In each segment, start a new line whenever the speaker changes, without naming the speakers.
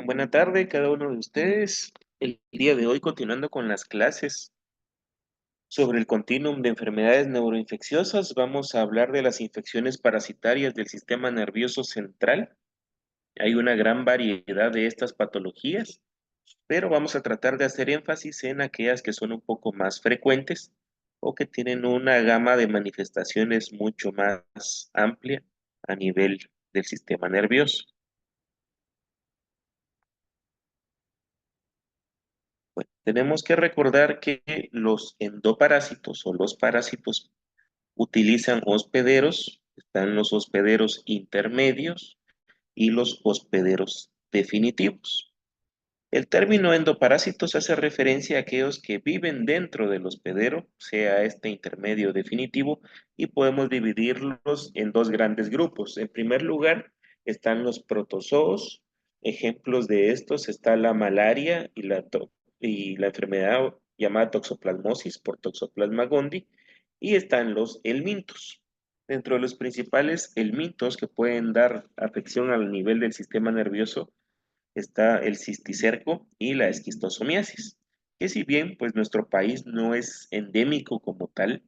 Buena tarde, cada uno de ustedes. El día de hoy, continuando con las clases sobre el continuum de enfermedades neuroinfecciosas, vamos a hablar de las infecciones parasitarias del sistema nervioso central. Hay una gran variedad de estas patologías, pero vamos a tratar de hacer énfasis en aquellas que son un poco más frecuentes o que tienen una gama de manifestaciones mucho más amplia a nivel del sistema nervioso. Bueno, tenemos que recordar que los endoparásitos o los parásitos utilizan hospederos, están los hospederos intermedios y los hospederos definitivos. El término endoparásitos hace referencia a aquellos que viven dentro del hospedero, sea este intermedio o definitivo, y podemos dividirlos en dos grandes grupos. En primer lugar, están los protozoos. Ejemplos de estos está la malaria y la enfermedad llamada toxoplasmosis por Toxoplasma gondii, y están los helmintos. Dentro de los principales helmintos que pueden dar afección al nivel del sistema nervioso está el cisticerco y la esquistosomiasis, que si bien pues nuestro país no es endémico como tal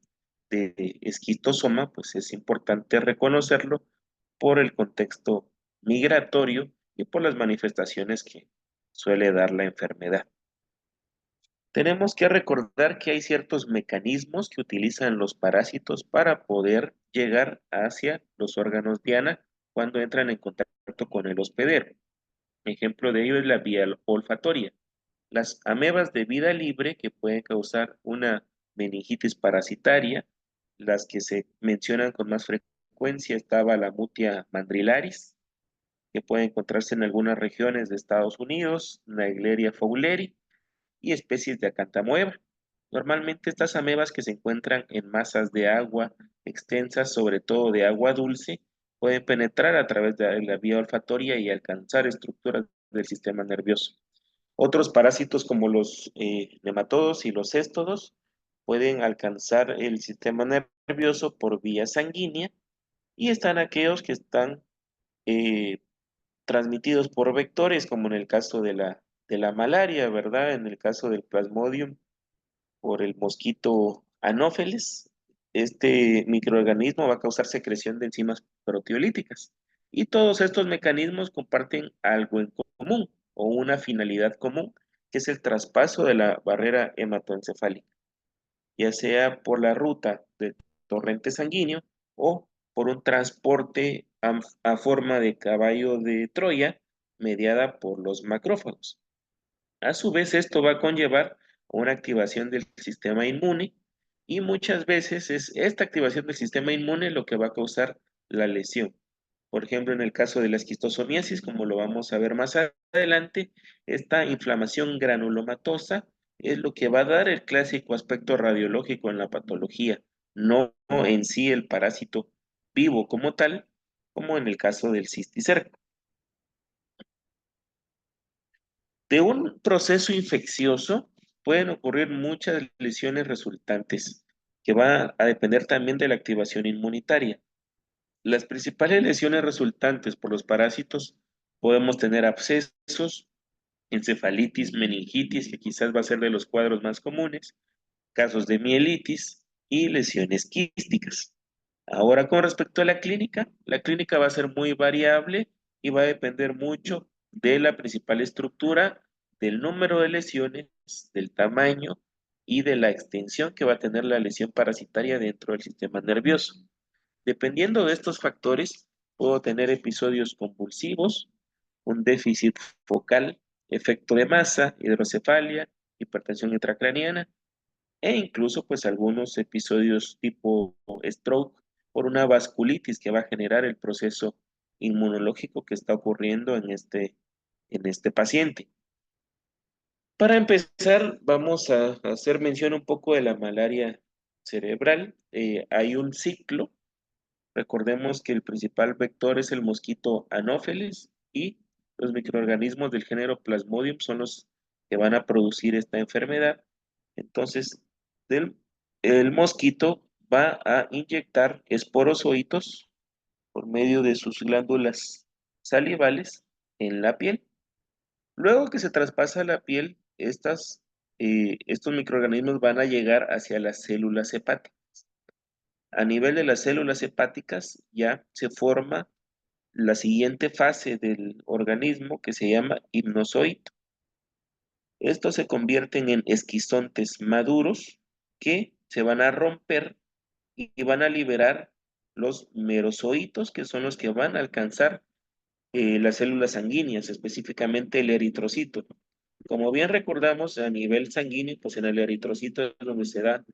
de esquistosoma, pues es importante reconocerlo por el contexto migratorio y por las manifestaciones que suele dar la enfermedad. Tenemos que recordar que hay ciertos mecanismos que utilizan los parásitos para poder llegar hacia los órganos diana cuando entran en contacto con el hospedero. Ejemplo de ello es la vía olfatoria. Las amebas de vida libre que pueden causar una meningitis parasitaria, las que se mencionan con más frecuencia estaba la mutia mandrilaris, que puede encontrarse en algunas regiones de Estados Unidos, Naegleria fowleri y especies de acantamueva. Normalmente estas amebas que se encuentran en masas de agua extensas, sobre todo de agua dulce, pueden penetrar a través de la vía olfatoria y alcanzar estructuras del sistema nervioso. Otros parásitos como los nematodos y los céstodos pueden alcanzar el sistema nervioso por vía sanguínea y están aquellos que están eh, transmitidos por vectores, como en el caso de la malaria, ¿verdad? En el caso del Plasmodium, por el mosquito Anopheles. Este microorganismo va a causar secreción de enzimas proteolíticas. Y todos estos mecanismos comparten algo en común o una finalidad común, que es el traspaso de la barrera hematoencefálica, ya sea por la ruta del torrente sanguíneo o por un transporte a forma de caballo de Troya mediada por los macrófagos. A su vez, esto va a conllevar una activación del sistema inmune y muchas veces es esta activación del sistema inmune lo que va a causar la lesión. Por ejemplo, en el caso de la esquistosomiasis, como lo vamos a ver más adelante, esta inflamación granulomatosa es lo que va a dar el clásico aspecto radiológico en la patología, no en sí el parásito vivo como tal, como en el caso del cisticerco. De un proceso infeccioso pueden ocurrir muchas lesiones resultantes, que va a depender también de la activación inmunitaria. Las principales lesiones resultantes por los parásitos podemos tener abscesos, encefalitis, meningitis, que quizás va a ser de los cuadros más comunes, casos de mielitis y lesiones quísticas. Ahora, con respecto a la clínica va a ser muy variable y va a depender mucho de la principal estructura, del número de lesiones, del tamaño y de la extensión que va a tener la lesión parasitaria dentro del sistema nervioso. Dependiendo de estos factores, puedo tener episodios convulsivos, un déficit focal, efecto de masa, hidrocefalia, hipertensión intracraniana e incluso pues algunos episodios tipo stroke por una vasculitis que va a generar el proceso inmunológico que está ocurriendo en este paciente. Para empezar, vamos a hacer mención un poco de la malaria cerebral. Hay un ciclo. Recordemos que el principal vector es el mosquito Anopheles y los microorganismos del género Plasmodium son los que van a producir esta enfermedad. Entonces, el mosquito va a inyectar esporozoitos por medio de sus glándulas salivales en la piel. Luego que se traspasa la piel, estos microorganismos van a llegar hacia las células hepáticas. A nivel de las células hepáticas ya se forma la siguiente fase del organismo que se llama hipnozoito. Estos se convierten en esquizontes maduros que se van a romper y van a liberar los merozoitos, que son los que van a alcanzar las células sanguíneas, específicamente el eritrocito. Como bien recordamos, a nivel sanguíneo, pues en el eritrocito es donde se da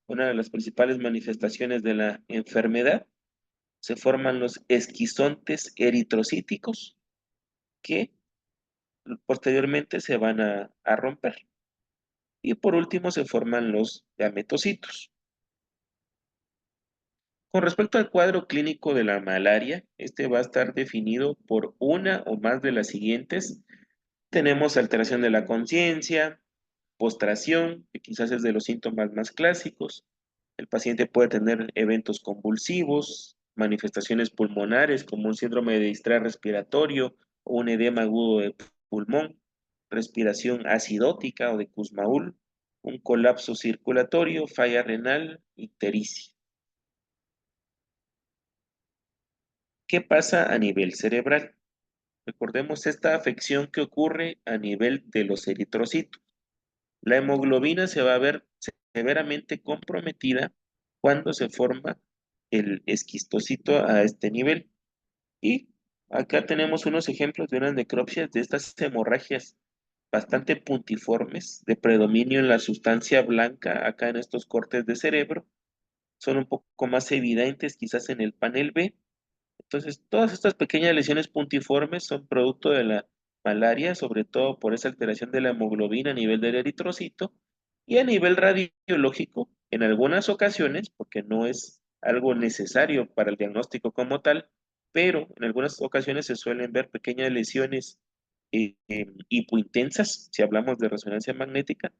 una de las principales manifestaciones de la enfermedad. Se forman los esquizontes eritrocíticos que posteriormente se van a romper. Y por último se forman los gametocitos. Con respecto al cuadro clínico de la malaria, este va a estar definido por una o más de las siguientes. Tenemos alteración de la conciencia, postración, que quizás es de los síntomas más clásicos. El paciente puede tener eventos convulsivos, manifestaciones pulmonares como un síndrome de distrés respiratorio o un edema agudo de pulmón, respiración acidótica o de Kussmaul, un colapso circulatorio, falla renal, ictericia. ¿Qué pasa a nivel cerebral? Recordemos esta afección que ocurre a nivel de los eritrocitos. La hemoglobina se va a ver severamente comprometida cuando se forma el esquistocito a este nivel. Y acá tenemos unos ejemplos de unas necropsias de estas hemorragias bastante puntiformes, de predominio en la sustancia blanca, acá en estos cortes de cerebro. Son un poco más evidentes quizás en el panel B. Entonces, todas estas pequeñas lesiones puntiformes son producto de la malaria, sobre todo por esa alteración de la hemoglobina a nivel del eritrocito y a nivel radiológico, en algunas ocasiones, porque no es algo necesario para el diagnóstico como tal, pero en algunas ocasiones se suelen ver pequeñas lesiones hipointensas, si hablamos de resonancia magnética,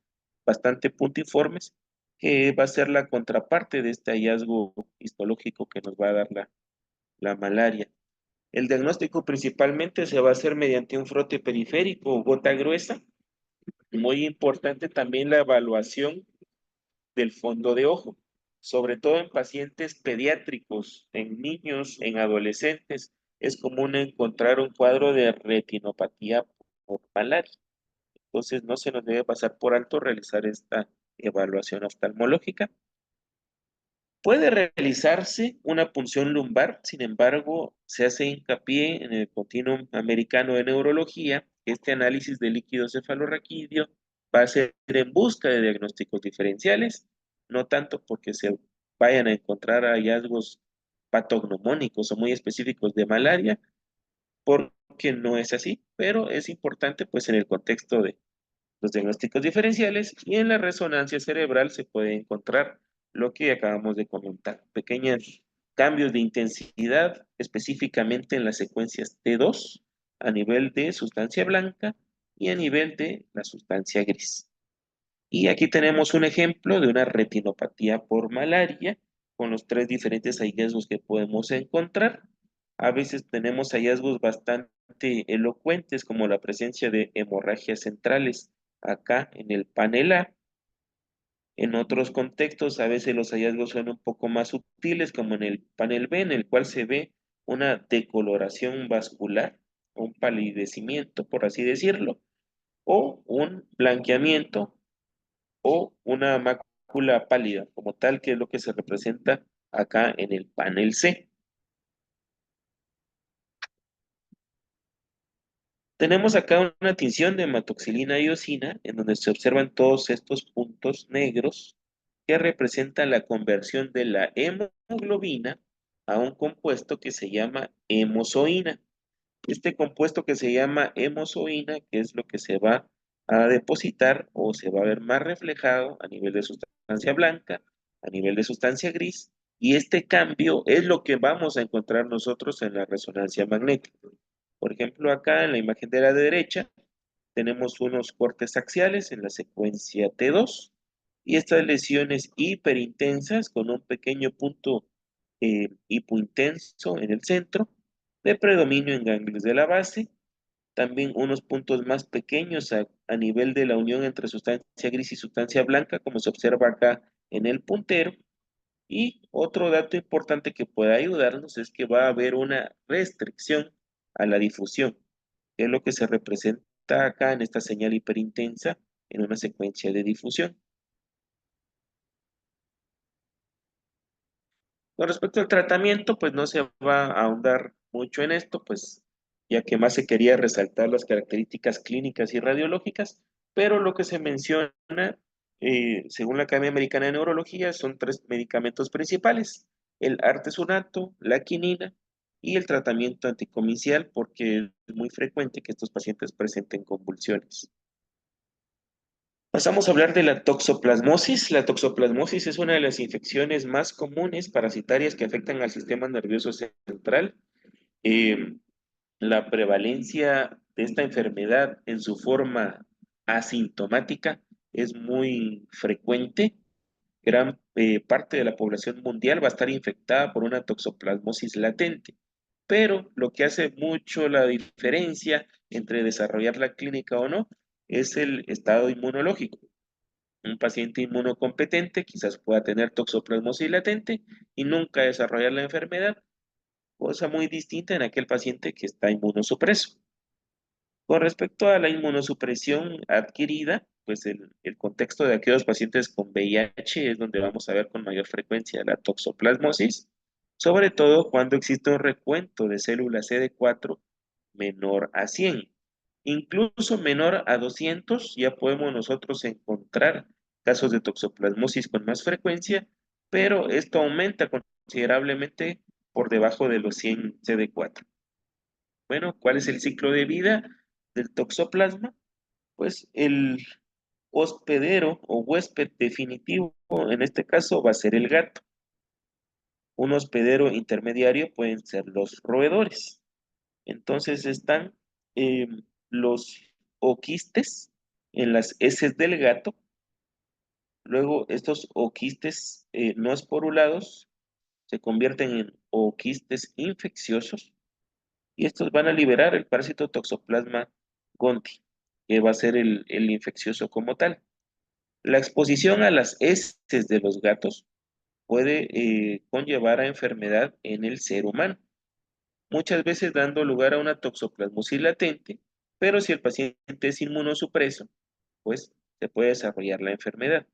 bastante puntiformes, que va a ser la contraparte de este hallazgo histológico que nos va a dar la malaria. El diagnóstico principalmente se va a hacer mediante un frote periférico o gota gruesa. Muy importante también la evaluación del fondo de ojo, sobre todo en pacientes pediátricos, en niños, en adolescentes. Es común encontrar un cuadro de retinopatía por malaria. Entonces no se nos debe pasar por alto realizar esta evaluación oftalmológica. Puede realizarse una punción lumbar, sin embargo, se hace hincapié en el Continuum Americano de Neurología. Este análisis de líquido cefalorraquídeo va a ser en busca de diagnósticos diferenciales, no tanto porque se vayan a encontrar hallazgos patognomónicos o muy específicos de malaria, porque no es así, pero es importante pues en el contexto de los diagnósticos diferenciales y en la resonancia cerebral se puede encontrar lo que acabamos de comentar, pequeños cambios de intensidad específicamente en las secuencias T2 a nivel de sustancia blanca y a nivel de la sustancia gris. Y aquí tenemos un ejemplo de una retinopatía por malaria con los tres diferentes hallazgos que podemos encontrar. A veces tenemos hallazgos bastante elocuentes como la presencia de hemorragias centrales acá en el panel A. En otros contextos a veces los hallazgos son un poco más sutiles como en el panel B en el cual se ve una decoloración vascular, un palidecimiento por así decirlo, o un blanqueamiento o una mácula pálida, como tal, que es lo que se representa acá en el panel C. Tenemos acá una tinción de hematoxilina y eosina, en donde se observan todos estos puntos negros que representan la conversión de la hemoglobina a un compuesto que se llama hemozoína. Este compuesto que se llama hemozoína, que es lo que se va a depositar o se va a ver más reflejado a nivel de sustancia blanca, a nivel de sustancia gris, y este cambio es lo que vamos a encontrar nosotros en la resonancia magnética. Por ejemplo, acá en la imagen de la derecha tenemos unos cortes axiales en la secuencia T2 y estas lesiones hiperintensas con un pequeño punto hipointenso en el centro de predominio en ganglios de la base, también unos puntos más pequeños a nivel de la unión entre sustancia gris y sustancia blanca, como se observa acá en el puntero. Y otro dato importante que puede ayudarnos es que va a haber una restricción a la difusión, que es lo que se representa acá en esta señal hiperintensa en una secuencia de difusión. Con respecto al tratamiento, pues no se va a ahondar mucho en esto, pues ya que más se quería resaltar las características clínicas y radiológicas, pero lo que se menciona, según la Academia Americana de Neurología, son tres medicamentos principales: el artesunato, la quinina y el tratamiento anticomincial, porque es muy frecuente que estos pacientes presenten convulsiones. Pasamos a hablar de la toxoplasmosis. La toxoplasmosis es una de las infecciones más comunes parasitarias que afectan al sistema nervioso central. Eh, la prevalencia de esta enfermedad en su forma asintomática es muy frecuente. Gran parte de la población mundial va a estar infectada por una toxoplasmosis latente. Pero lo que hace mucho la diferencia entre desarrollar la clínica o no es el estado inmunológico. Un paciente inmunocompetente quizás pueda tener toxoplasmosis latente y nunca desarrollar la enfermedad, cosa muy distinta en aquel paciente que está inmunosupreso. Con respecto a la inmunosupresión adquirida, pues el contexto de aquellos pacientes con VIH es donde vamos a ver con mayor frecuencia la toxoplasmosis, sobre todo cuando existe un recuento de células CD4 menor a 100. Incluso menor a 200 ya podemos nosotros encontrar casos de toxoplasmosis con más frecuencia, pero esto aumenta considerablemente por debajo de los 100 CD4. Bueno, ¿cuál es el ciclo de vida del toxoplasma? Pues el hospedero o huésped definitivo, en este caso, va a ser el gato. Un hospedero intermediario pueden ser los roedores. Entonces están eh, los oquistes en las heces del gato. Luego estos oquistes no esporulados se convierten en oquistes infecciosos y estos van a liberar el parásito Toxoplasma gondii, que va a ser el infeccioso como tal. La exposición a las heces de los gatos puede conllevar a enfermedad en el ser humano, muchas veces dando lugar a una toxoplasmosis latente, pero si el paciente es inmunosupreso, pues se puede desarrollar la enfermedad.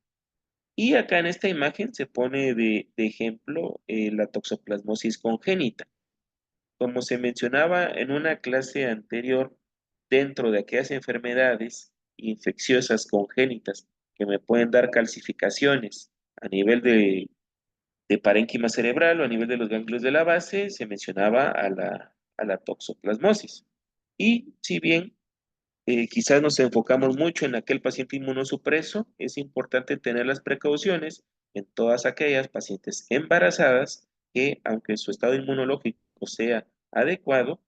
Y acá en esta imagen se pone de ejemplo la toxoplasmosis congénita. Como se mencionaba en una clase anterior, dentro de aquellas enfermedades infecciosas congénitas que me pueden dar calcificaciones a nivel de parénquima cerebral o a nivel de los ganglios de la base, se mencionaba a la toxoplasmosis. Y si bien quizás nos enfocamos mucho en aquel paciente inmunosupreso, es importante tener las precauciones en todas aquellas pacientes embarazadas que, aunque su estado inmunológico sea adecuado,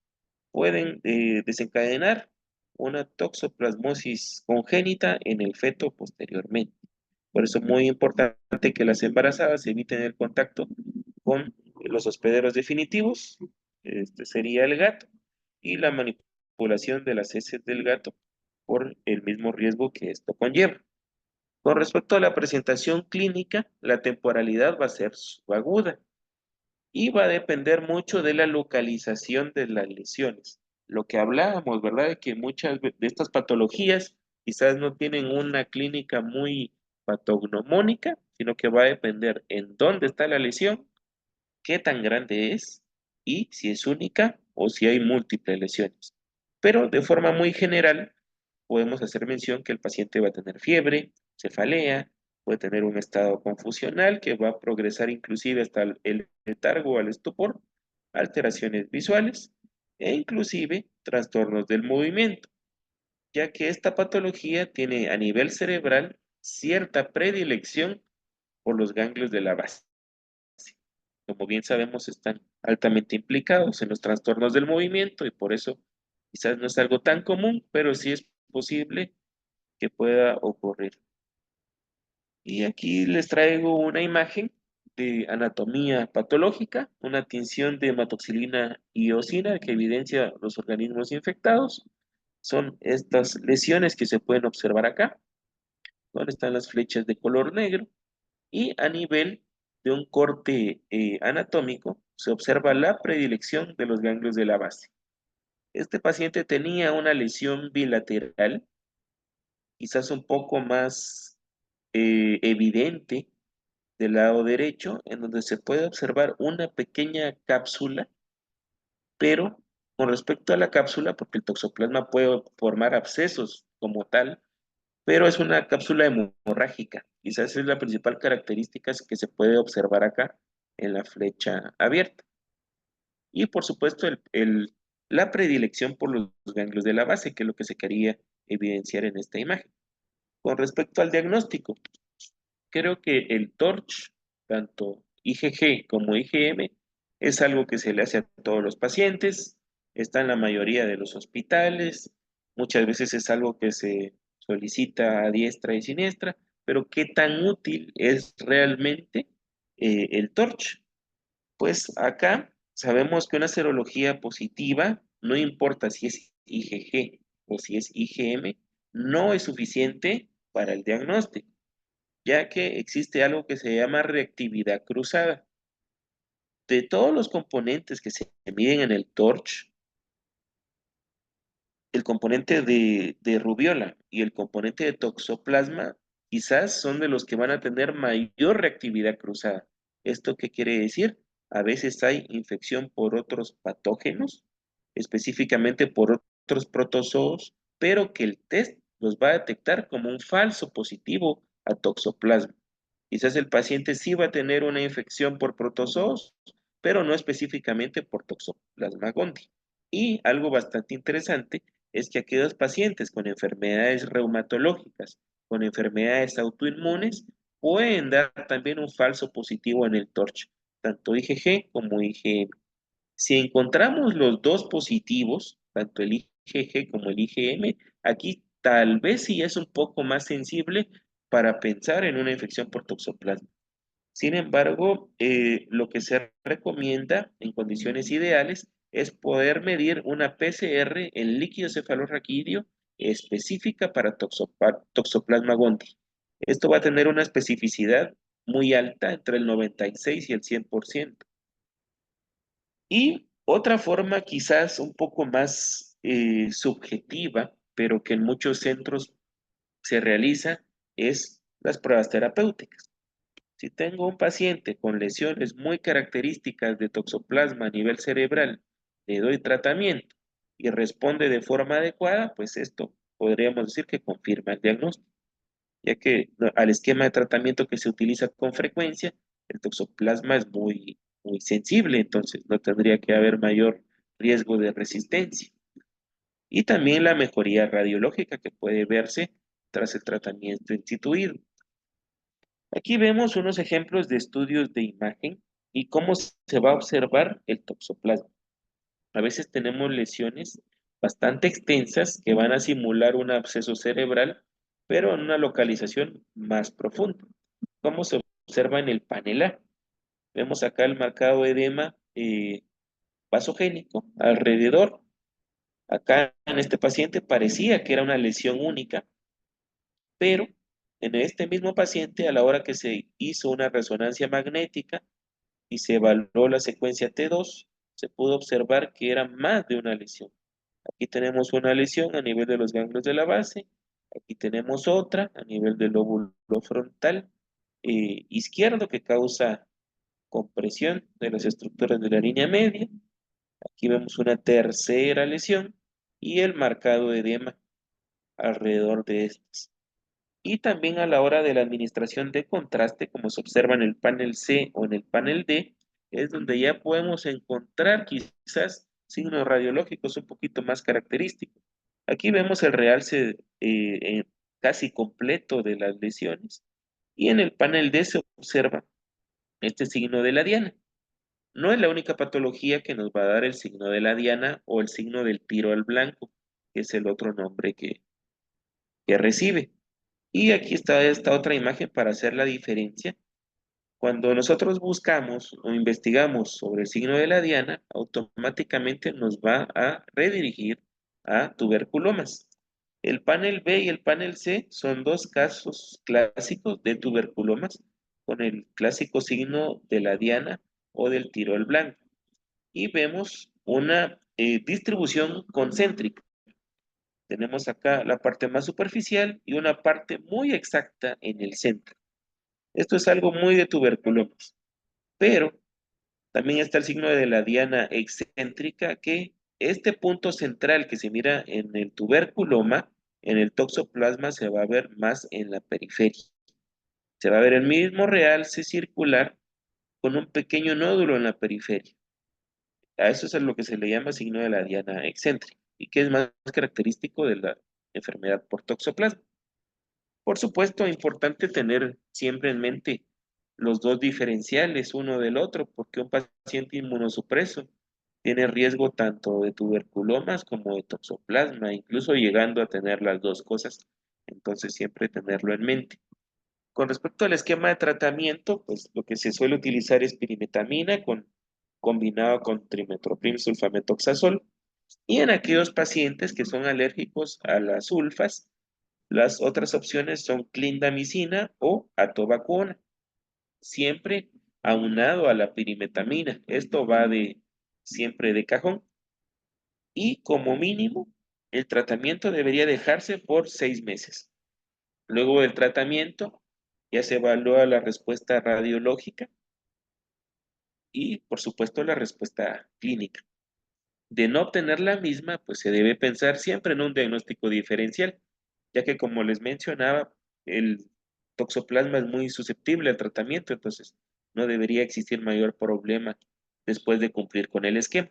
pueden desencadenar una toxoplasmosis congénita en el feto posteriormente. Por eso es muy importante que las embarazadas eviten el contacto con los hospederos definitivos, este sería el gato, y la manipulación de las heces del gato por el mismo riesgo que esto conlleva. Con respecto a la presentación clínica, la temporalidad va a ser subaguda y va a depender mucho de la localización de las lesiones. Lo que hablábamos, ¿verdad? De que muchas de estas patologías quizás no tienen una clínica muy patognomónica, sino que va a depender en dónde está la lesión, qué tan grande es y si es única o si hay múltiples lesiones. Pero de forma muy general, podemos hacer mención que el paciente va a tener fiebre, cefalea, puede tener un estado confusional que va a progresar inclusive hasta el letargo o al estupor, alteraciones visuales e inclusive trastornos del movimiento, ya que esta patología tiene a nivel cerebral cierta predilección por los ganglios de la base. Como bien sabemos, están altamente implicados en los trastornos del movimiento y por eso quizás no es algo tan común, pero sí es posible que pueda ocurrir. Y aquí les traigo una imagen de anatomía patológica, una tinción de hematoxilina y eosina que evidencia los organismos infectados. son estas lesiones que se pueden observar acá, donde están las flechas de color negro, y a nivel de un corte anatómico se observa la predilección de los ganglios de la base. Este paciente tenía una lesión bilateral, quizás un poco más evidente del lado derecho, en donde se puede observar una pequeña cápsula, pero con respecto a la cápsula, porque el toxoplasma puede formar abscesos como tal, pero es una cápsula hemorrágica. Quizás es la principal característica que se puede observar acá en la flecha abierta. Y por supuesto, la predilección por los ganglios de la base, que es lo que se quería evidenciar en esta imagen. Con respecto al diagnóstico, creo que el TORCH, tanto IgG como IgM, es algo que se le hace a todos los pacientes, está en la mayoría de los hospitales, muchas veces es algo que se solicita a diestra y siniestra, pero ¿qué tan útil es realmente el TORCH? Pues acá sabemos que una serología positiva, no importa si es IgG o si es IgM, no es suficiente para el diagnóstico, ya que existe algo que se llama reactividad cruzada. De todos los componentes que se miden en el TORCH, el componente de rubiola y el componente de toxoplasma quizás son de los que van a tener mayor reactividad cruzada. ¿Esto qué quiere decir? A veces hay infección por otros patógenos, específicamente por otros protozoos, pero que el test los va a detectar como un falso positivo a toxoplasma. Quizás el paciente sí va a tener una infección por protozoos, pero no específicamente por Toxoplasma gondii. Y algo bastante interesante es que aquellos pacientes con enfermedades reumatológicas, con enfermedades autoinmunes, pueden dar también un falso positivo en el TORCH, tanto IgG como IgM. Si encontramos los dos positivos, tanto el IgG como el IgM, aquí tal vez sí es un poco más sensible para pensar en una infección por toxoplasma. Sin embargo, lo que se recomienda en condiciones ideales es poder medir una PCR en líquido cefalorraquídeo específica para Toxoplasma gondii. Esto va a tener una especificidad muy alta, entre el 96 y el 100%. Y otra forma quizás un poco más subjetiva, pero que en muchos centros se realiza, es las pruebas terapéuticas. Si tengo un paciente con lesiones muy características de toxoplasma a nivel cerebral, le doy tratamiento y responde de forma adecuada, pues esto podríamos decir que confirma el diagnóstico, ya que al esquema de tratamiento que se utiliza con frecuencia, el toxoplasma es muy sensible, entonces no tendría que haber mayor riesgo de resistencia. Y también la mejoría radiológica que puede verse tras el tratamiento instituido. Aquí vemos unos ejemplos de estudios de imagen y cómo se va a observar el toxoplasma. A veces tenemos lesiones bastante extensas que van a simular un absceso cerebral, pero en una localización más profunda. ¿Cómo se observa en el panel A? Vemos acá el marcado edema vasogénico alrededor. Acá en este paciente parecía que era una lesión única, pero en este mismo paciente, a la hora que se hizo una resonancia magnética y se evaluó la secuencia T2, se pudo observar que era más de una lesión. Aquí tenemos una lesión a nivel de los ganglios de la base, aquí tenemos otra a nivel del lóbulo frontal izquierdo que causa compresión de las estructuras de la línea media. Aquí vemos una tercera lesión y el marcado edema alrededor de estas. Y también a la hora de la administración de contraste, como se observa en el panel C o en el panel D, es donde ya podemos encontrar quizás signos radiológicos un poquito más característicos. Aquí vemos el realce casi completo de las lesiones y en el panel D se observa este signo de la diana. No es la única patología que nos va a dar el signo de la diana o el signo del tiro al blanco, que es el otro nombre que recibe. Y aquí está esta otra imagen para hacer la diferencia. Cuando nosotros buscamos o investigamos sobre el signo de la diana, automáticamente nos va a redirigir a tuberculomas. El panel B y el panel C son dos casos clásicos de tuberculomas con el clásico signo de la diana o del tirol blanco. Y vemos una distribución concéntrica. Tenemos acá la parte más superficial y una parte muy exacta en el centro. Esto es algo muy de tuberculomas. Pero también está el signo de la diana excéntrica, que este punto central que se mira en el tuberculoma, en el toxoplasma se va a ver más en la periferia. Se va a ver el mismo realce circular con un pequeño nódulo en la periferia. A eso es a lo que se le llama signo de la diana excéntrica y que es más característico de la enfermedad por toxoplasma. Por supuesto, importante tener siempre en mente los dos diferenciales uno del otro, porque un paciente inmunosupreso tiene riesgo tanto de tuberculomas como de toxoplasma, incluso llegando a tener las dos cosas. Entonces, siempre tenerlo en mente. Con respecto al esquema de tratamiento, pues lo que se suele utilizar es pirimetamina combinado con trimethoprim sulfametoxazol. Y en aquellos pacientes que son alérgicos a las sulfas, las otras opciones son clindamicina o atovacuona, siempre aunado a la pirimetamina. Esto va de siempre de cajón. Y como mínimo, el tratamiento debería dejarse por 6 meses. Luego del tratamiento, ya se evalúa la respuesta radiológica y, por supuesto, la respuesta clínica. De no obtener la misma, pues se debe pensar siempre en un diagnóstico diferencial, ya que como les mencionaba, el toxoplasma es muy susceptible al tratamiento, entonces no debería existir mayor problema después de cumplir con el esquema.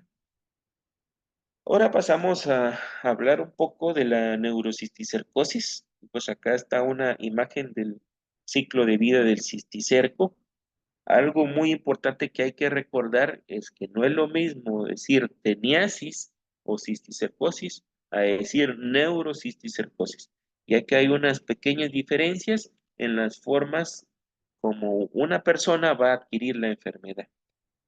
Ahora pasamos a hablar un poco de la neurocisticercosis. Pues acá está una imagen del ciclo de vida del cisticerco. Algo muy importante que hay que recordar es que no es lo mismo decir teniasis o cisticercosis a decir neurocisticercosis, ya que hay unas pequeñas diferencias en las formas como una persona va a adquirir la enfermedad.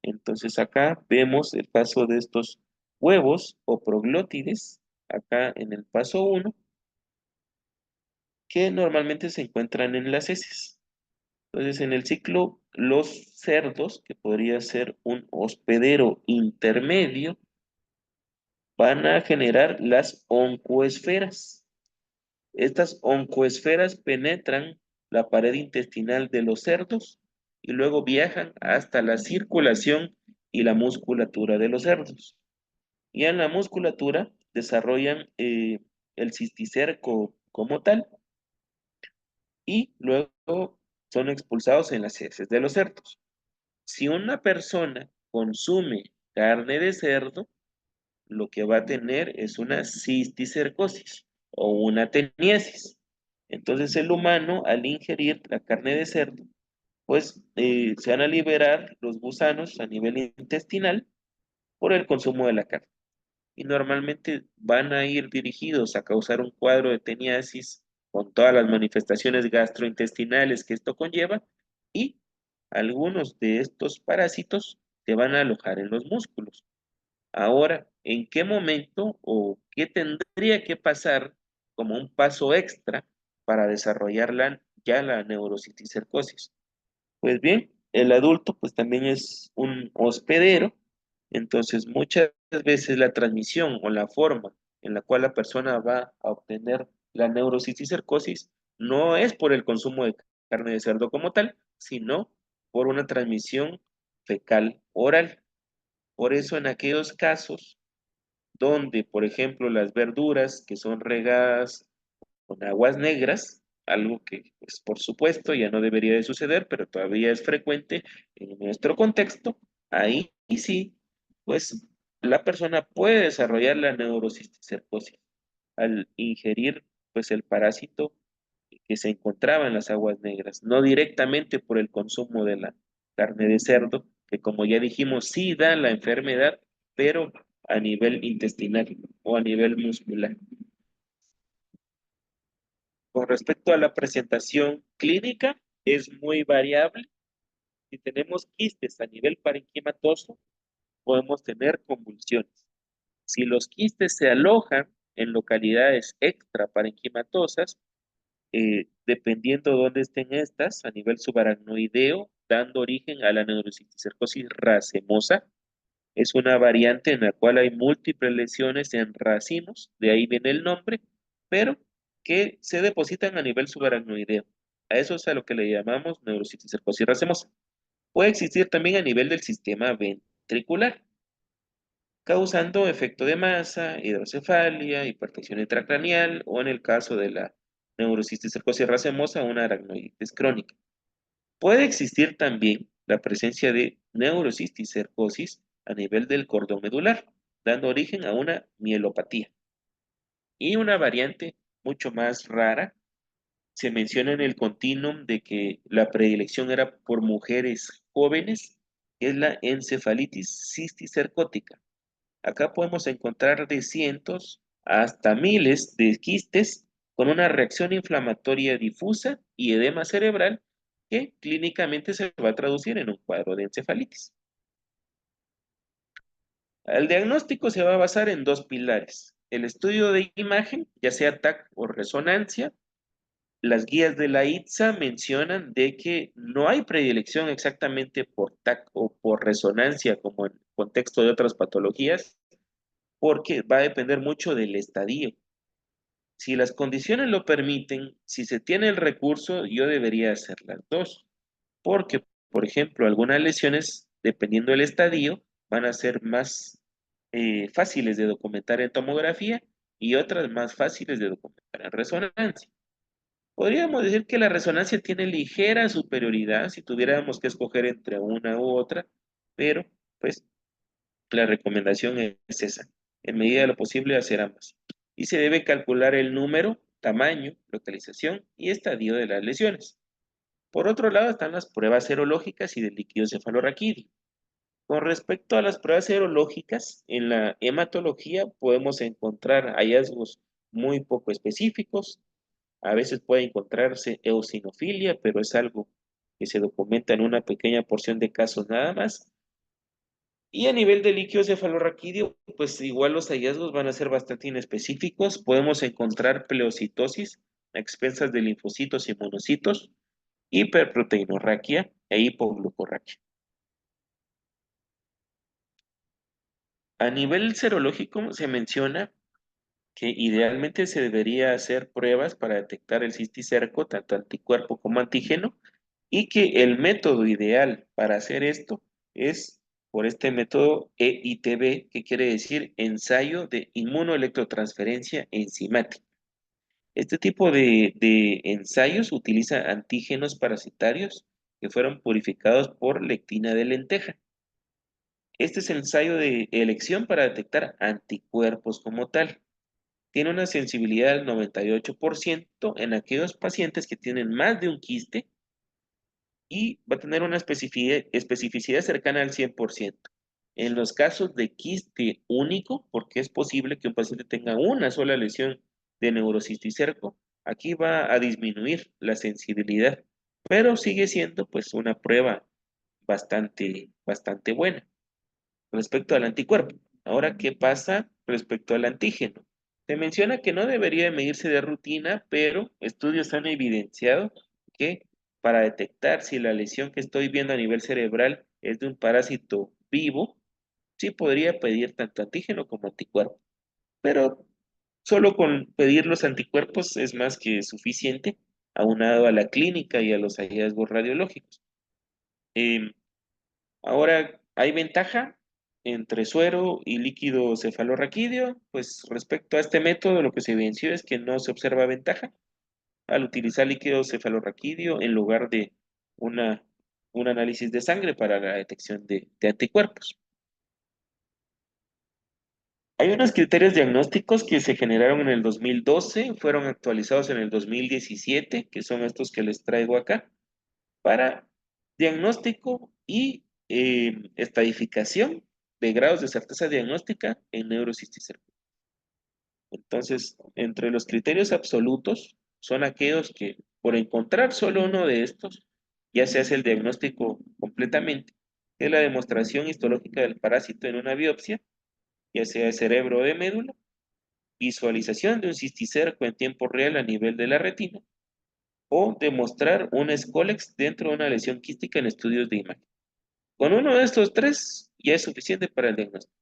Entonces acá vemos el caso de estos huevos o proglótides, acá en el paso 1, que normalmente se encuentran en las heces. Entonces, en el ciclo, los cerdos, que podría ser un hospedero intermedio, van a generar las oncoesferas. Estas oncoesferas penetran la pared intestinal de los cerdos y luego viajan hasta la circulación y la musculatura de los cerdos. Y en la musculatura desarrollan el cisticerco como tal y luego son expulsados en las heces de los cerdos. Si una persona consume carne de cerdo, lo que va a tener es una cisticercosis o una teniasis. Entonces el humano, al ingerir la carne de cerdo, pues se van a liberar los gusanos a nivel intestinal por el consumo de la carne. Y normalmente van a ir dirigidos a causar un cuadro de teniasis con todas las manifestaciones gastrointestinales que esto conlleva y algunos de estos parásitos se van a alojar en los músculos. Ahora, ¿en qué momento o qué tendría que pasar como un paso extra para desarrollar ya la neurocisticercosis? Pues bien, el adulto pues también es un hospedero, entonces muchas veces la transmisión o la forma en la cual la persona va a obtener la neurocisticercosis no es por el consumo de carne de cerdo como tal, sino por una transmisión fecal oral. Por eso en aquellos casos donde, por ejemplo, las verduras que son regadas con aguas negras, algo que, pues, por supuesto, ya no debería de suceder, pero todavía es frecuente en nuestro contexto, ahí sí, pues, la persona puede desarrollar la neurocisticercosis al ingerir, pues, el parásito que se encontraba en las aguas negras, no directamente por el consumo de la carne de cerdo, que como ya dijimos, sí da la enfermedad, pero a nivel intestinal o a nivel muscular. Con respecto a la presentación clínica, es muy variable. Si tenemos quistes a nivel parenquimatoso, podemos tener convulsiones. Si los quistes se alojan en localidades extraparenquimatosas, dependiendo de dónde estén estas, a nivel subaracnoideo, dando origen a la neurocisticercosis racemosa. Es una variante en la cual hay múltiples lesiones en racimos, de ahí viene el nombre, pero que se depositan a nivel subaracnoideo. A eso es a lo que le llamamos neurocisticercosis racemosa. Puede existir también a nivel del sistema ventricular, causando efecto de masa, hidrocefalia, hipertensión intracraneal o en el caso de la neurocisticercosis racemosa, una aracnoiditis crónica. Puede existir también la presencia de neurocisticercosis a nivel del cordón medular, dando origen a una mielopatía. Y una variante mucho más rara, se menciona en el continuum de que la predilección era por mujeres jóvenes, que es la encefalitis cisticercótica. Acá podemos encontrar de cientos hasta miles de quistes con una reacción inflamatoria difusa y edema cerebral que clínicamente se va a traducir en un cuadro de encefalitis. El diagnóstico se va a basar en dos pilares: el estudio de imagen, ya sea TAC o resonancia. Las guías de la ITSA mencionan de que no hay predilección exactamente por TAC o por resonancia como en contexto de otras patologías, porque va a depender mucho del estadio. Si las condiciones lo permiten, si se tiene el recurso, yo debería hacer las dos, porque, por ejemplo, algunas lesiones, dependiendo del estadio, van a ser más fáciles de documentar en tomografía y otras más fáciles de documentar en resonancia. Podríamos decir que la resonancia tiene ligera superioridad si tuviéramos que escoger entre una u otra, pero pues la recomendación es esa, en medida de lo posible hacer ambas. Y se debe calcular el número, tamaño, localización y estadio de las lesiones. Por otro lado están las pruebas serológicas y del líquido cefalorraquídeo. Con respecto a las pruebas serológicas, en la hematología podemos encontrar hallazgos muy poco específicos. A veces puede encontrarse eosinofilia, pero es algo que se documenta en una pequeña porción de casos nada más. Y a nivel de líquido cefalorraquídeo, pues igual los hallazgos van a ser bastante inespecíficos. Podemos encontrar pleocitosis a expensas de linfocitos y monocitos, hiperproteinorraquia e hipoglucorraquia. A nivel serológico se menciona que idealmente se debería hacer pruebas para detectar el cisticerco, tanto anticuerpo como antígeno, y que el método ideal para hacer esto es por este método EITB, que quiere decir ensayo de inmunoelectrotransferencia enzimática. Este tipo de ensayos utiliza antígenos parasitarios que fueron purificados por lectina de lenteja. Este es el ensayo de elección para detectar anticuerpos como tal. Tiene una sensibilidad del 98% en aquellos pacientes que tienen más de un quiste y va a tener una especificidad cercana al 100%. En los casos de quiste único, porque es posible que un paciente tenga una sola lesión de neurocisticerco, aquí va a disminuir la sensibilidad, pero sigue siendo pues una prueba bastante buena respecto al anticuerpo. Ahora, ¿qué pasa respecto al antígeno? Se menciona que no debería medirse de rutina, pero estudios han evidenciado que para detectar si la lesión que estoy viendo a nivel cerebral es de un parásito vivo, sí podría pedir tanto antígeno como anticuerpo. Pero solo con pedir los anticuerpos es más que suficiente, aunado a la clínica y a los hallazgos radiológicos. Em, Ahora, ¿hay ventaja entre suero y líquido cefalorraquídeo? Pues respecto a este método, lo que se evidenció es que no se observa ventaja al utilizar líquido cefalorraquídeo en lugar de una, un análisis de sangre para la detección de anticuerpos. Hay unos criterios diagnósticos que se generaron en el 2012, fueron actualizados en el 2017, que son estos que les traigo acá, para diagnóstico y estadificación de grados de certeza diagnóstica en neurocisticerco. Entonces, entre los criterios absolutos son aquellos que por encontrar solo uno de estos, ya se hace el diagnóstico completamente, que es la demostración histológica del parásito en una biopsia, ya sea de cerebro o de médula, visualización de un cisticerco en tiempo real a nivel de la retina, o demostrar una escólex dentro de una lesión quística en estudios de imagen. Con uno de estos tres ya es suficiente para el diagnóstico.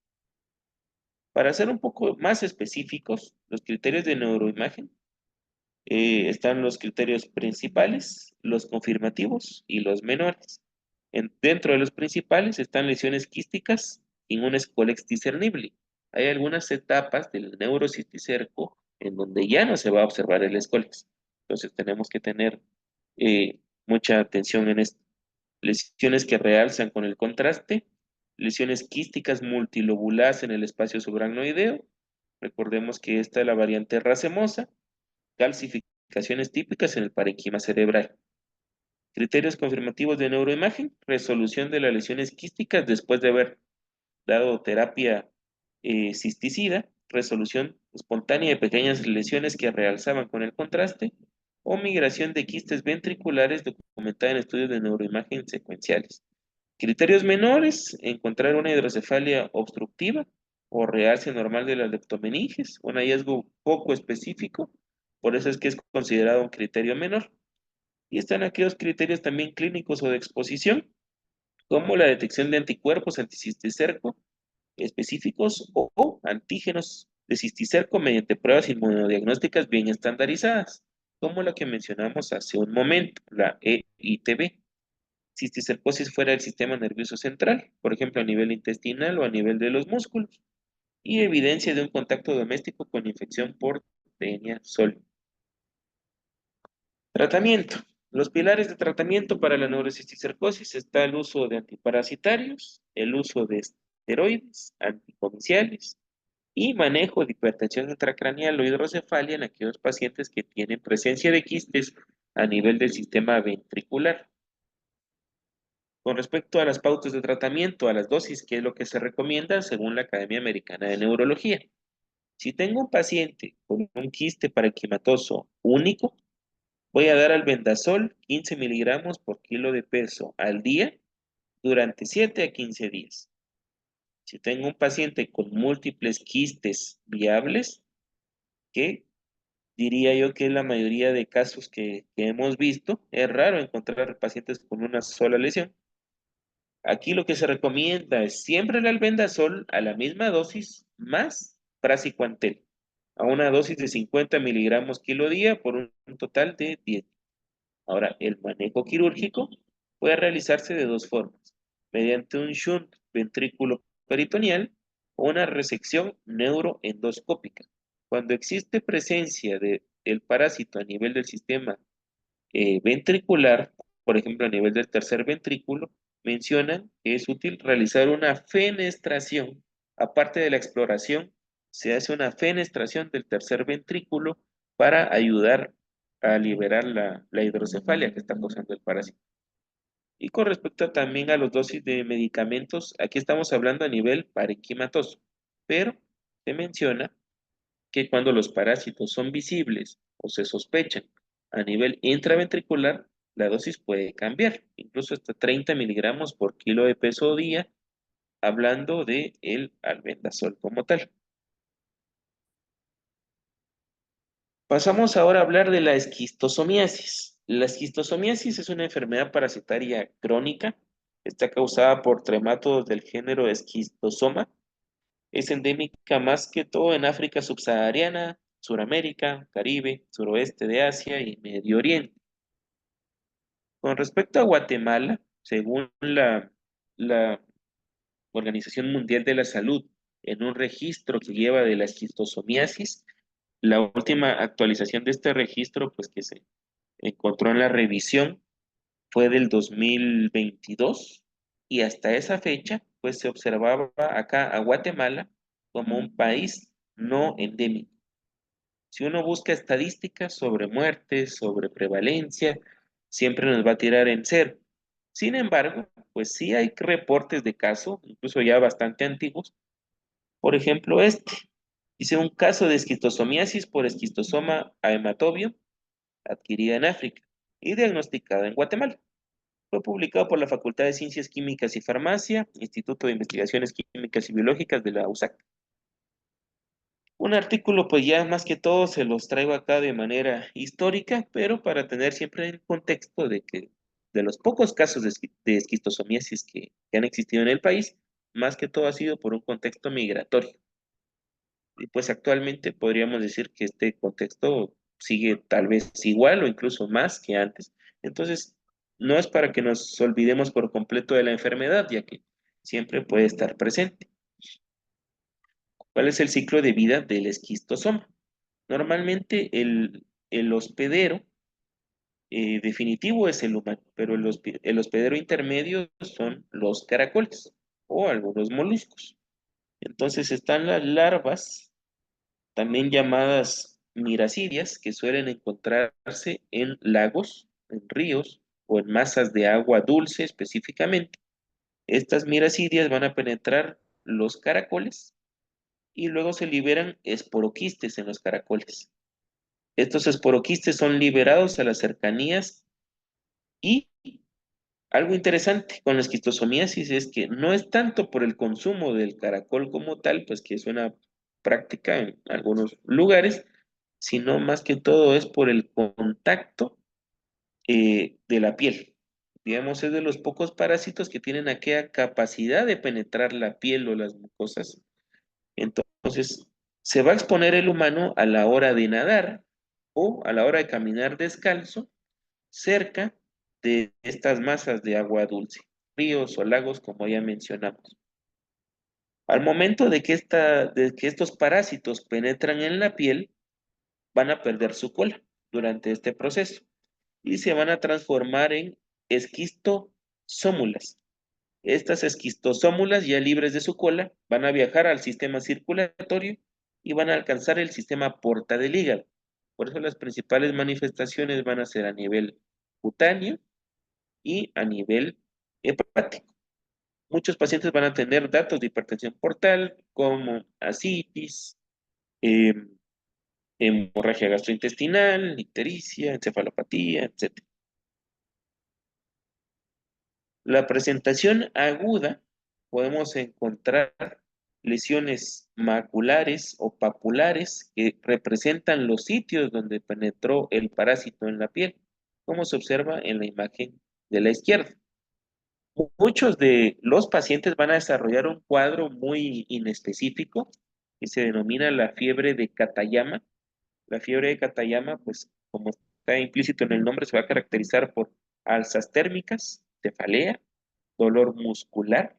Para ser un poco más específicos, los criterios de neuroimagen están los criterios principales, los confirmativos y los menores. Dentro de los principales están lesiones quísticas sin un escólex discernible. Hay algunas etapas del neurocisticerco en donde ya no se va a observar el escólex. Entonces tenemos que tener mucha atención en esto. Lesiones que realzan con el contraste, lesiones quísticas multilobuladas en el espacio subaracnoideo. Recordemos que esta es la variante racemosa, calcificaciones típicas en el parenquima cerebral. Criterios confirmativos de neuroimagen, resolución de las lesiones quísticas después de haber dado terapia cisticida, resolución espontánea de pequeñas lesiones que realzaban con el contraste, o migración de quistes ventriculares documentada en estudios de neuroimagen secuenciales. Criterios menores, encontrar una hidrocefalia obstructiva o realce normal de las leptomeninges, un hallazgo poco específico, por eso es que es considerado un criterio menor. Y están aquellos criterios también clínicos o de exposición, como la detección de anticuerpos anticisticerco específicos o antígenos de cisticerco mediante pruebas inmunodiagnósticas bien estandarizadas, como la que mencionamos hace un momento, la EITB. Cisticercosis fuera del sistema nervioso central, por ejemplo a nivel intestinal o a nivel de los músculos, y evidencia de un contacto doméstico con infección por Taenia sol. Tratamiento. Los pilares de tratamiento para la neurocisticercosis está el uso de antiparasitarios, el uso de esteroides, anticoagulantes y manejo de hipertensión intracraneal o hidrocefalia en aquellos pacientes que tienen presencia de quistes a nivel del sistema ventricular. Con respecto a las pautas de tratamiento, a las dosis, ¿qué es lo que se recomienda según la Academia Americana de Neurología? Si tengo un paciente con un quiste parenquimatoso único, voy a dar albendazol 15 miligramos por kilo de peso al día durante 7 a 15 días. Si tengo un paciente con múltiples quistes viables, que diría yo que es la mayoría de casos que hemos visto, es raro encontrar pacientes con una sola lesión. Aquí lo que se recomienda es siempre el albendazol a la misma dosis más praziquantel, a una dosis de 50 miligramos kilo día por un total de 10. Ahora, el manejo quirúrgico puede realizarse de dos formas, mediante un shunt ventrículo peritoneal o una resección neuroendoscópica. Cuando existe presencia del parásito a nivel del sistema ventricular, por ejemplo a nivel del tercer ventrículo, mencionan que es útil realizar una fenestración. Aparte de la exploración, se hace una fenestración del tercer ventrículo para ayudar a liberar la hidrocefalia que está causando el parásito. Y con respecto también a los dosis de medicamentos, aquí estamos hablando a nivel parenquimatoso, pero se menciona que cuando los parásitos son visibles o se sospechan a nivel intraventricular, la dosis puede cambiar, incluso hasta 30 miligramos por kilo de peso o día, hablando de el albendazol como tal. Pasamos ahora a hablar de la esquistosomiasis. La esquistosomiasis es una enfermedad parasitaria crónica. Está causada por trematodos del género Esquistosoma. Es endémica más que todo en África subsahariana, Suramérica, Caribe, suroeste de Asia y Medio Oriente. Con respecto a Guatemala, según la Organización Mundial de la Salud, en un registro que lleva de la esquistosomiasis, la última actualización de este registro, pues que se encontró en la revisión, fue del 2022 y hasta esa fecha, pues se observaba acá a Guatemala como un país no endémico. Si uno busca estadísticas sobre muertes, sobre prevalencia, siempre nos va a tirar en cero. Sin embargo, pues sí hay reportes de casos, incluso ya bastante antiguos. Por ejemplo, dice un caso de esquistosomiasis por esquistosoma haematobium adquirida en África y diagnosticada en Guatemala. Fue publicado por la Facultad de Ciencias Químicas y Farmacia, Instituto de Investigaciones Químicas y Biológicas de la USAC. Un artículo, pues ya más que todo se los traigo acá de manera histórica, pero para tener siempre el contexto de que de los pocos casos de esquistosomiasis que han existido en el país, más que todo ha sido por un contexto migratorio. Y pues actualmente podríamos decir que este contexto sigue tal vez igual o incluso más que antes. Entonces, no es para que nos olvidemos por completo de la enfermedad, ya que siempre puede estar presente. ¿Cuál es el ciclo de vida del esquistosoma? Normalmente el hospedero definitivo es el humano, pero el hospedero intermedio son los caracoles o algunos moluscos. Entonces están las larvas, también llamadas miracidias, que suelen encontrarse en lagos, en ríos o en masas de agua dulce específicamente. Estas miracidias van a penetrar los caracoles y luego se liberan esporoquistes en los caracoles. Estos esporoquistes son liberados a las cercanías y algo interesante con la esquistosomiasis es que no es tanto por el consumo del caracol como tal, pues que es una práctica en algunos lugares, sino más que todo es por el contacto de la piel. Digamos, es de los pocos parásitos que tienen aquella capacidad de penetrar la piel o las mucosas. Entonces, se va a exponer el humano a la hora de nadar o a la hora de caminar descalzo cerca de estas masas de agua dulce, ríos o lagos, como ya mencionamos. Al momento de que estos parásitos penetran en la piel, van a perder su cola durante este proceso y se van a transformar en esquistosómulas. Estas esquistosómulas, ya libres de su cola, van a viajar al sistema circulatorio y van a alcanzar el sistema porta del hígado. Por eso las principales manifestaciones van a ser a nivel cutáneo y a nivel hepático. Muchos pacientes van a tener datos de hipertensión portal como ascitis, eh, hemorragia gastrointestinal, ictericia, encefalopatía, etc. La presentación aguda podemos encontrar lesiones maculares o papulares que representan los sitios donde penetró el parásito en la piel, como se observa en la imagen de la izquierda. Muchos de los pacientes van a desarrollar un cuadro muy inespecífico que se denomina la fiebre de Katayama. La fiebre de Katayama, pues como está implícito en el nombre, se va a caracterizar por alzas térmicas, cefalea, dolor muscular,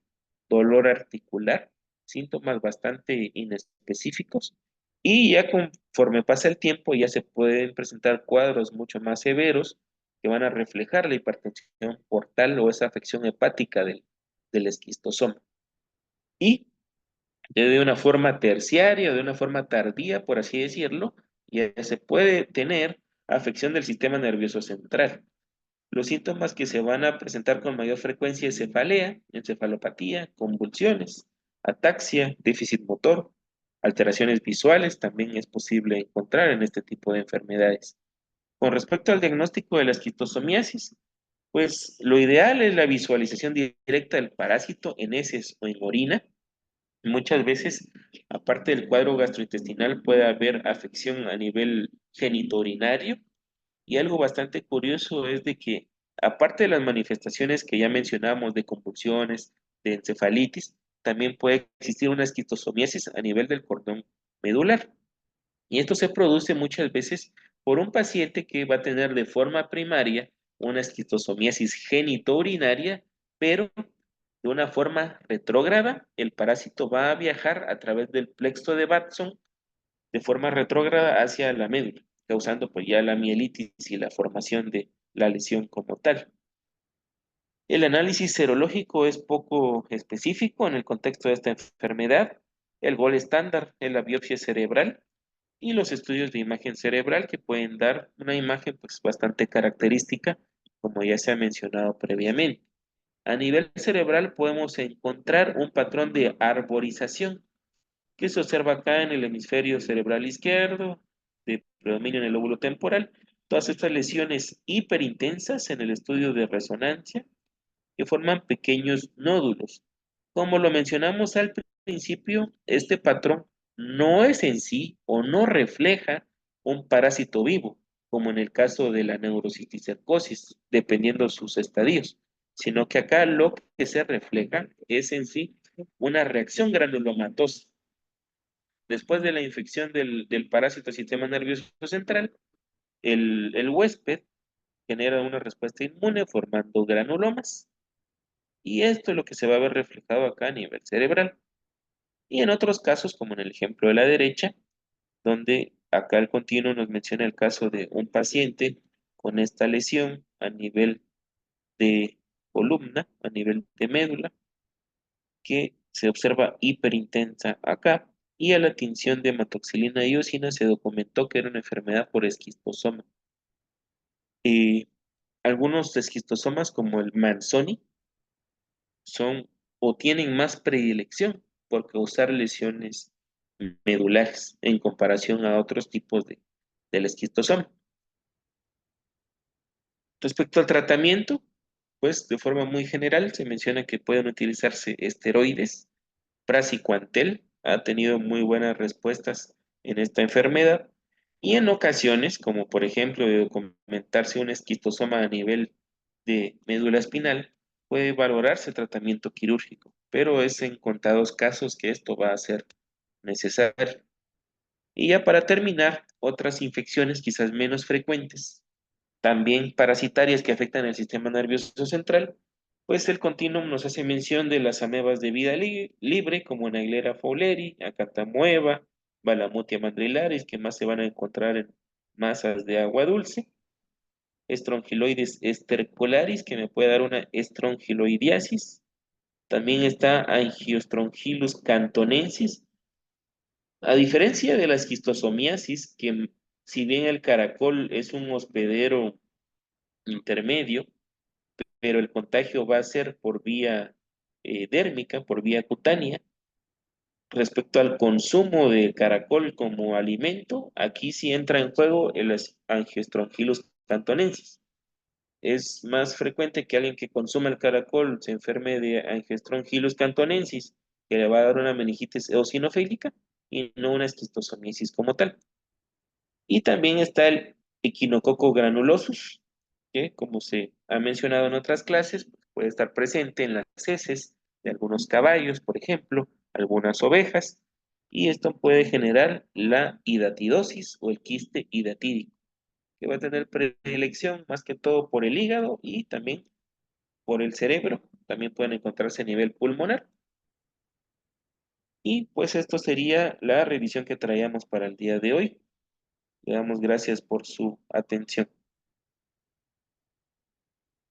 dolor articular, síntomas bastante inespecíficos. Y ya conforme pasa el tiempo, ya se pueden presentar cuadros mucho más severos que van a reflejar la hipertensión portal o esa afección hepática del esquistosoma. Y ya de una forma terciaria o de una forma tardía, por así decirlo, ya se puede tener afección del sistema nervioso central. Los síntomas que se van a presentar con mayor frecuencia es cefalea, encefalopatía, convulsiones, ataxia, déficit motor, alteraciones visuales también es posible encontrar en este tipo de enfermedades. Con respecto al diagnóstico de la esquistosomiasis, pues lo ideal es la visualización directa del parásito en heces o en orina. Muchas veces, aparte del cuadro gastrointestinal, puede haber afección a nivel genitourinario y algo bastante curioso es de que, aparte de las manifestaciones que ya mencionamos de convulsiones, de encefalitis, también puede existir una esquistosomiasis a nivel del cordón medular. Y esto se produce muchas veces por un paciente que va a tener de forma primaria una esquistosomiasis genitourinaria, pero de una forma retrógrada. El parásito va a viajar a través del plexo de Watson de forma retrógrada hacia la médula, causando pues ya la mielitis y la formación de la lesión como tal. El análisis serológico es poco específico en el contexto de esta enfermedad. El gol estándar es la biopsia cerebral y los estudios de imagen cerebral que pueden dar una imagen pues bastante característica, como ya se ha mencionado previamente. A nivel cerebral podemos encontrar un patrón de arborización que se observa acá en el hemisferio cerebral izquierdo, de predominio en el lóbulo temporal. Todas estas lesiones hiperintensas en el estudio de resonancia que forman pequeños nódulos. Como lo mencionamos al principio, este patrón no es en sí o no refleja un parásito vivo, como en el caso de la neurociticercosis, dependiendo sus estadios, sino que acá lo que se refleja es en sí una reacción granulomatosa. Después de la infección del parásito sistema nervioso central, el huésped genera una respuesta inmune formando granulomas, y esto es lo que se va a ver reflejado acá a nivel cerebral. Y en otros casos, como en el ejemplo de la derecha, donde acá el continuo nos menciona el caso de un paciente con esta lesión a nivel de columna, a nivel de médula, que se observa hiperintensa acá, y a la tinción de hematoxilina y eosina se documentó que era una enfermedad por esquistosoma. Y algunos esquistosomas, como el Manzoni, son o tienen más predilección por causar lesiones medulares en comparación a otros tipos del esquistosoma. Respecto al tratamiento, pues de forma muy general se menciona que pueden utilizarse esteroides. Praziquantel ha tenido muy buenas respuestas en esta enfermedad, y en ocasiones, como por ejemplo de documentarse un esquistosoma a nivel de médula espinal, puede valorarse tratamiento quirúrgico, pero es en contados casos que esto va a ser necesario. Y ya para terminar, otras infecciones quizás menos frecuentes, también parasitarias que afectan el sistema nervioso central, pues el continuum nos hace mención de las amebas de vida libre, como Nailera fowleri, Acatamoeba, Balamutia mandrilaris, que más se van a encontrar en masas de agua dulce, Strongyloides estercolaris, que me puede dar una estrongiloidiasis. También está Angiostronchilus cantonensis. A diferencia de la esquistosomiasis, que si bien el caracol es un hospedero intermedio, pero el contagio va a ser por vía dérmica, por vía cutánea. Respecto al consumo de caracol como alimento, aquí sí entra en juego el Angiostrongylus cantonensis. Es más frecuente que alguien que consuma el caracol se enferme de Angiostrongylus cantonensis, que le va a dar una meningitis eosinofílica y no una esquistosomiasis como tal. Y también está el Echinococcus granulosus, que, como se ha mencionado en otras clases, pues, puede estar presente en las heces de algunos caballos, por ejemplo, algunas ovejas, y esto puede generar la hidatidosis o el quiste hidatídico, que va a tener predilección más que todo por el hígado y también por el cerebro. También pueden encontrarse a nivel pulmonar. Y pues esto sería la revisión que traíamos para el día de hoy. Le damos gracias por su atención.